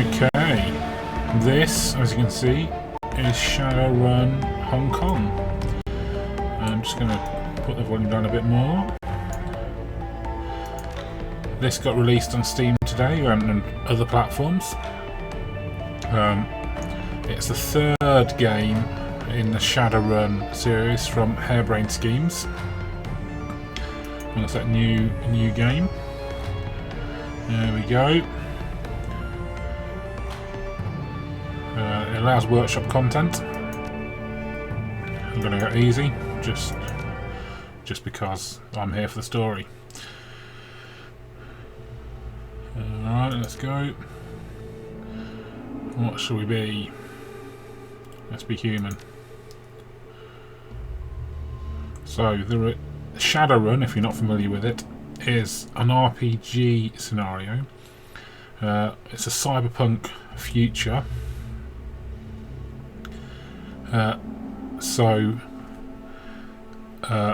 Okay, this, as you can see, is Shadowrun Hong Kong. I'm just going to put the volume down a bit more. This got released on Steam today and other platforms. It's the third game in the Shadowrun series from Harebrained Schemes. And it's that new game. There we go. It allows workshop content. I'm going to go easy, just because I'm here for the story. Alright, let's go. What shall we be? Let's be human. So, the Shadowrun, if you're not familiar with it, is an RPG scenario. It's a cyberpunk future.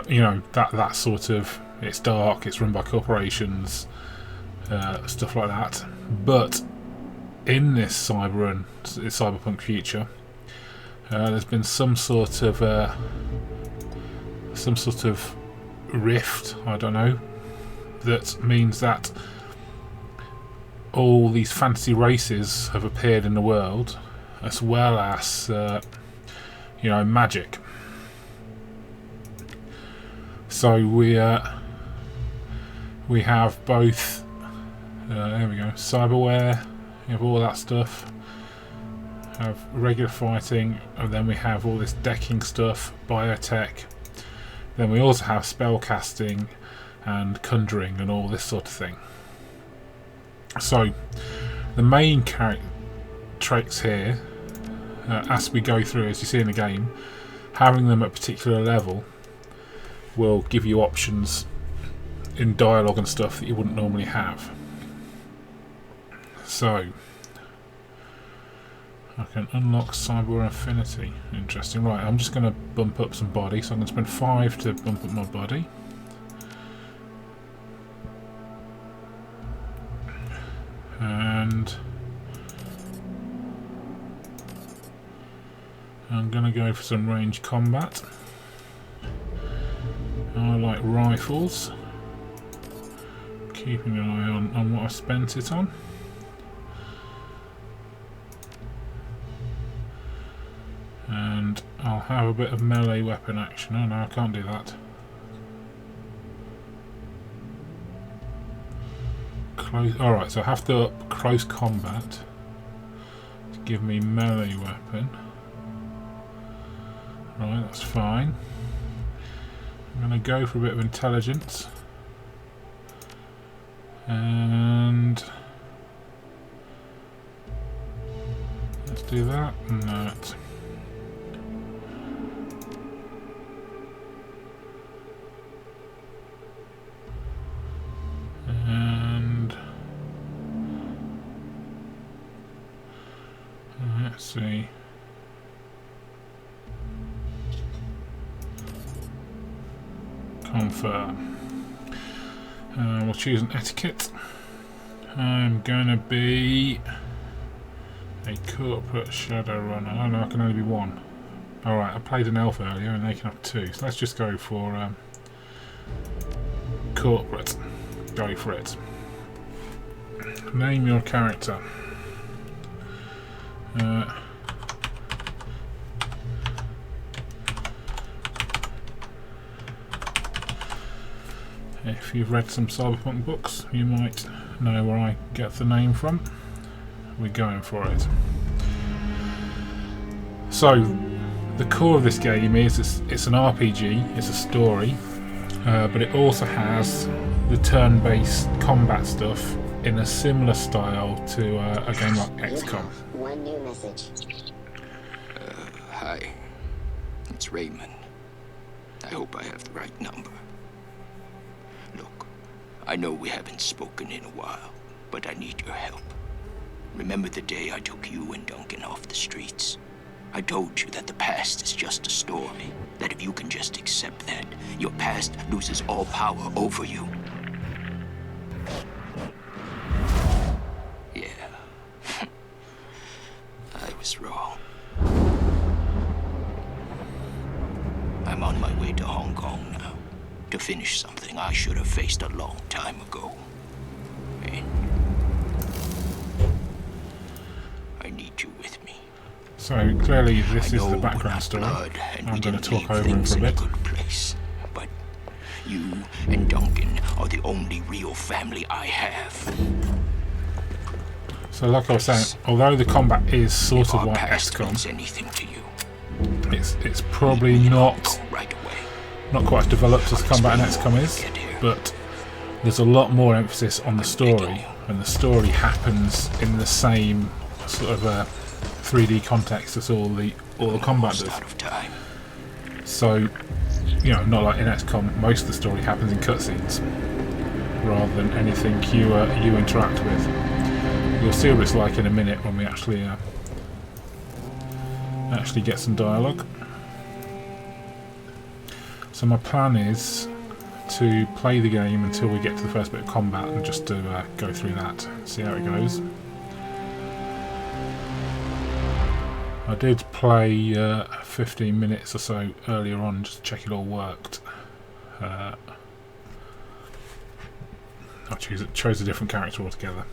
You know, that sort of, it's dark, it's run by corporations, stuff like that. But in this cyberpunk future, there's been some sort of rift, I don't know, that means that all these fantasy races have appeared in the world, as well as you know, magic. So we have both there we go, cyberware, you have all that stuff, have regular fighting, and then we have all this decking stuff, biotech, then we also have spell casting and conjuring and all this sort of thing. So the main traits here, as we go through, as you see in the game, having them at a particular level will give you options in dialogue and stuff that you wouldn't normally have. So I can unlock cyber affinity. Interesting. Right, I'm just going to bump up some body, so I'm going to spend 5 to bump up my body. And I'm going to go for some range combat. I like rifles. Keeping an eye on what I spent it on. And I'll have a bit of melee weapon action. Oh no, I can't do that. Alright, so I have to up close combat to give me melee weapon. Right, that's fine. I'm going to go for a bit of intelligence. And let's do that and that. And let's see. Confirm. We'll choose an etiquette. I'm going to be a corporate shadowrunner. Oh no, I can only be one. Alright, I played an elf earlier and they can have 2. So let's just go for corporate. Go for it. Name your character. If you've read some cyberpunk books, you might know where I get the name from. We're going for it. So, the core of this game is it's an RPG, it's a story, but it also has the turn-based combat stuff in a similar style to a game like XCOM. One new message. Hi. It's Raymond. I hope I have the right number. Look, I know we haven't spoken in a while, but I need your help. Remember the day I took you and Duncan off the streets? I told you that the past is just a story, that if you can just accept that, your past loses all power over you. Yeah. to finish something I should have faced a long time ago. And I need you with me. So clearly this I is know the we're background not story. blood, and I'm we going to didn't talk leave over him things for a in a bit. good place. But you and Duncan are the only real family I have. So like I was saying, although the combat is sort of Our like past means XCOM, anything to you. it's probably not Right away. quite as developed as combat in XCOM is, but there's a lot more emphasis on the story, and the story happens in the same sort of 3D context as all the combat does. Out of time. So, you know, not like in XCOM, most of the story happens in cutscenes rather than anything you interact with. You'll see what it's like in a minute when we actually get some dialogue. So my plan is to play the game until we get to the first bit of combat and just to go through that, see how it goes. I did play 15 minutes or so earlier on just to check it all worked. I chose a different character altogether.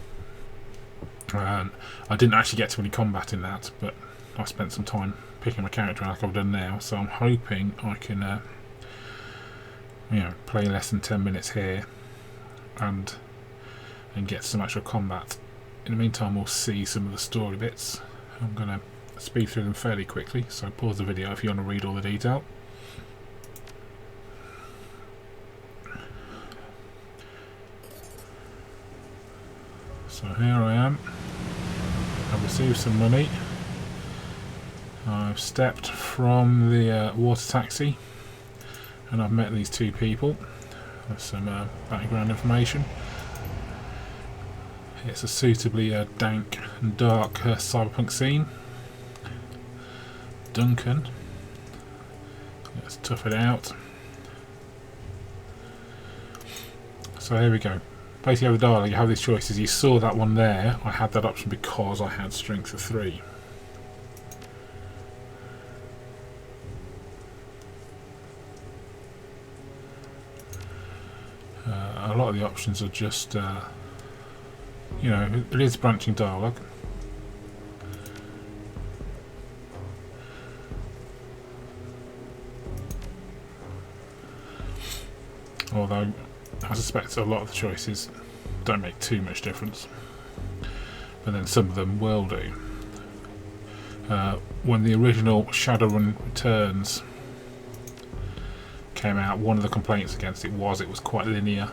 I didn't actually get to any combat in that, but I spent some time picking my character like I've done now, so I'm hoping I can play less than 10 minutes here and get some actual combat. In the meantime, we'll see some of the story bits. I'm going to speed through them fairly quickly, so pause the video if you want to read all the detail. So here I am. I've received some money. I've stepped from the water taxi and I've met these two people. There's some background information. It's a suitably dank and dark cyberpunk scene. Duncan. Let's tough it out. So here we go. Basically, over the dialogue, you have these choices. You saw that one there. I had that option because I had strength of 3. A lot of the options are just, it is branching dialogue. Although I suspect a lot of the choices don't make too much difference, but then some of them will do. When the original Shadowrun Returns came out, one of the complaints against it was quite linear.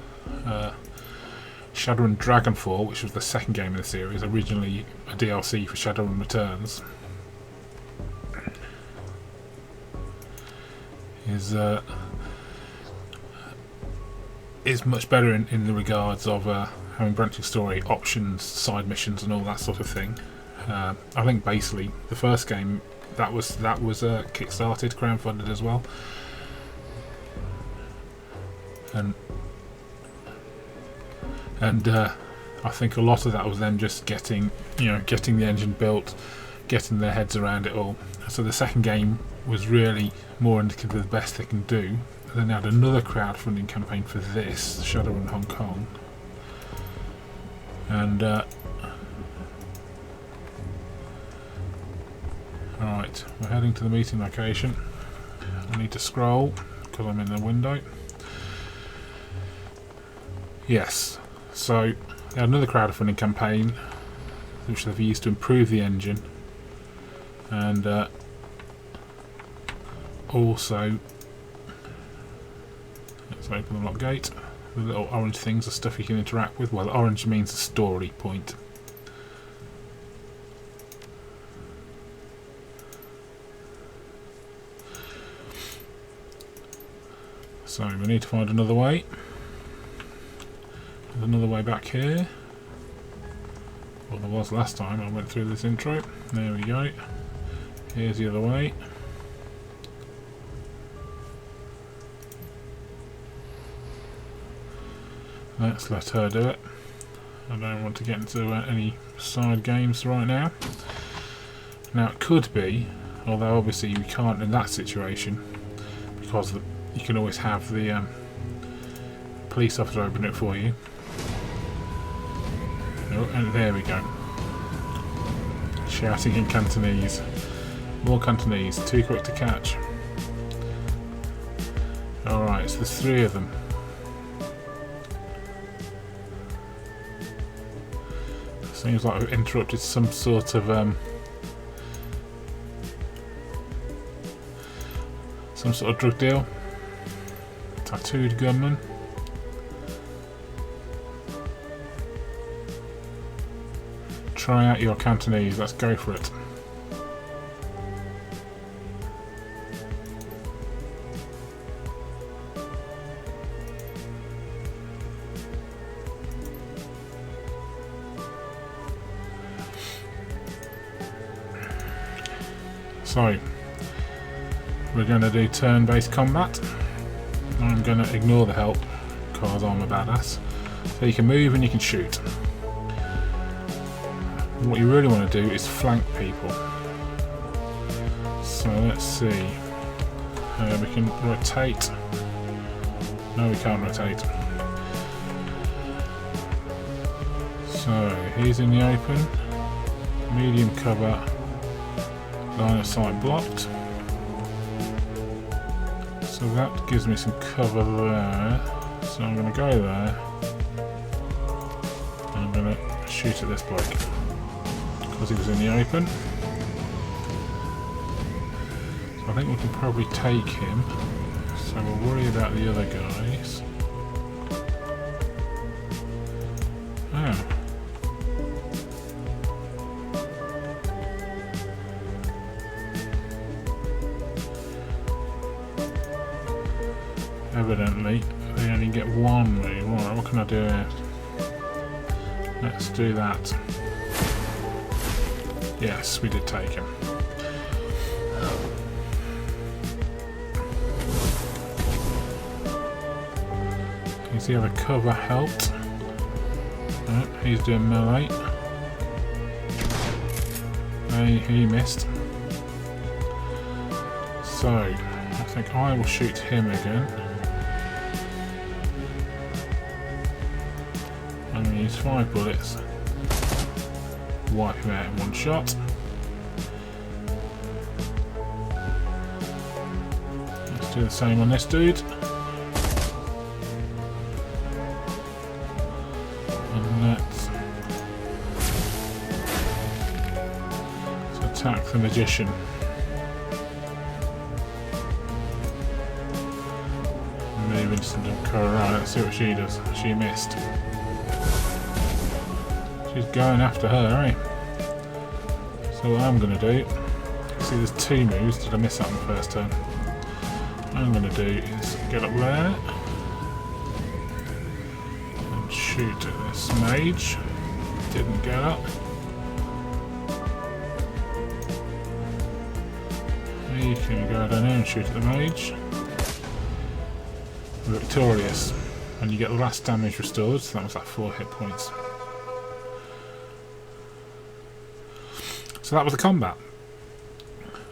Shadowrun Dragonfall, which was the second game in the series, originally a DLC for Shadowrun Returns, is much better in the regards of having branching story, options, side missions, and all that sort of thing. I think basically the first game that was kickstarted, crowdfunded as well, and I think a lot of that was them just getting the engine built, getting their heads around it all. So the second game was really more indicative of the best they can do. And then they had another crowdfunding campaign for this, Shadowrun Hong Kong. And alright, we're heading to the meeting location. I need to scroll because I'm in the window. Yes, so they had another crowdfunding campaign which they've used to improve the engine, and also, let's open the lock gate. The little orange things are stuff you can interact with. Well, orange means a story point. So we need to find another way. There's another way back here. Well, there was last time I went through this intro. There we go. Here's the other way. Let's let her do it. I don't want to get into any side games right now. Now it could be, although obviously you can't in that situation, because you can always have the police officer open it for you. Oh, and there we go. Shouting in Cantonese. More Cantonese, too quick to catch. Alright, so there's 3 of them. Seems like we've interrupted some sort of drug deal. Tattooed gunman. Try out your Cantonese, let's go for it. So, we're going to do turn-based combat. I'm going to ignore the help because I'm a badass. So you can move and you can shoot. What you really want to do is flank people. So let's see. We can rotate. No, we can't rotate. So he's in the open. Medium cover. Line of sight blocked. So that gives me some cover there. So I'm going to go there. I'm going to shoot at this bloke because he was in the open. So I think we can probably take him. So we'll worry about the other guys. Oh. Evidently, they only get 1 move. Alright, what can I do here? Let's do that. Yes, we did take him. Does he have a cover helped? No, he's doing melee. He missed. So, I think I will shoot him again. I'm going to use 5 bullets. Wipe him out in 1 shot. Let's do the same on this dude. And let's attack the magician. Move instant and cover. Right, let's see what she does. She missed. She's going after her, eh? So what I'm going to do, see there's 2 moves, did I miss that on the first turn? What I'm going to do is get up there and shoot at this mage. Didn't get up. You can go down here and shoot at the mage. Victorious. And you get the last damage restored, so that was like 4 hit points. So that was the combat.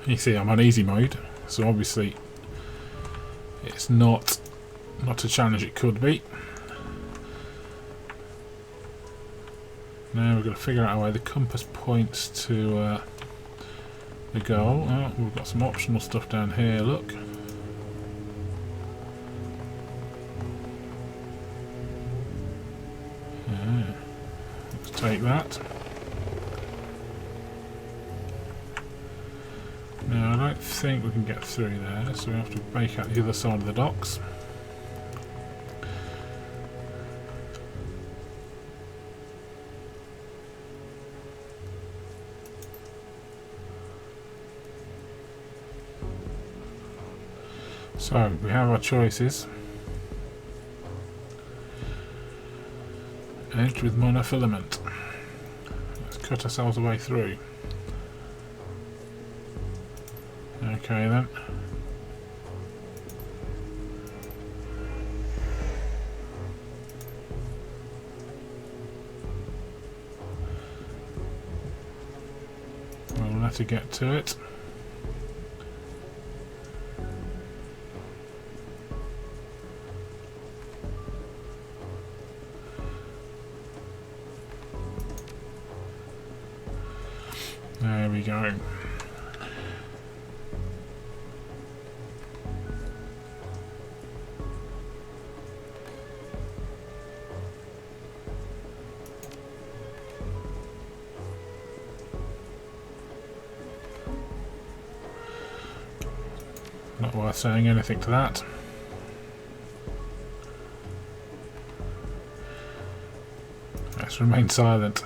You see I'm on easy mode, so obviously it's not a challenge it could be. Now we've got to figure out where the compass points to the goal. Oh, we've got some optional stuff down here, look. Let's take that. Now I don't think we can get through there, so we have to break out the other side of the docks. So we have our choices. Edge with monofilament. Let's cut ourselves a way through. Okay then. We'll let it get to it. we go. Not worth saying anything to that. Let's remain silent.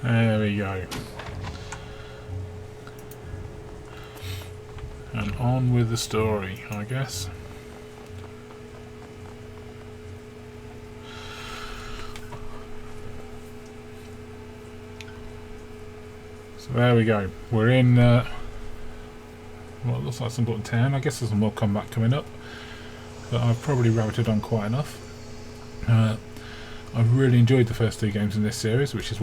There we go. And on with the story, I guess. So there we go. We're in well, it looks like some button town. I guess there's some more combat coming up, but I've probably rabbited on quite enough. I've really enjoyed the first two games in this series, which is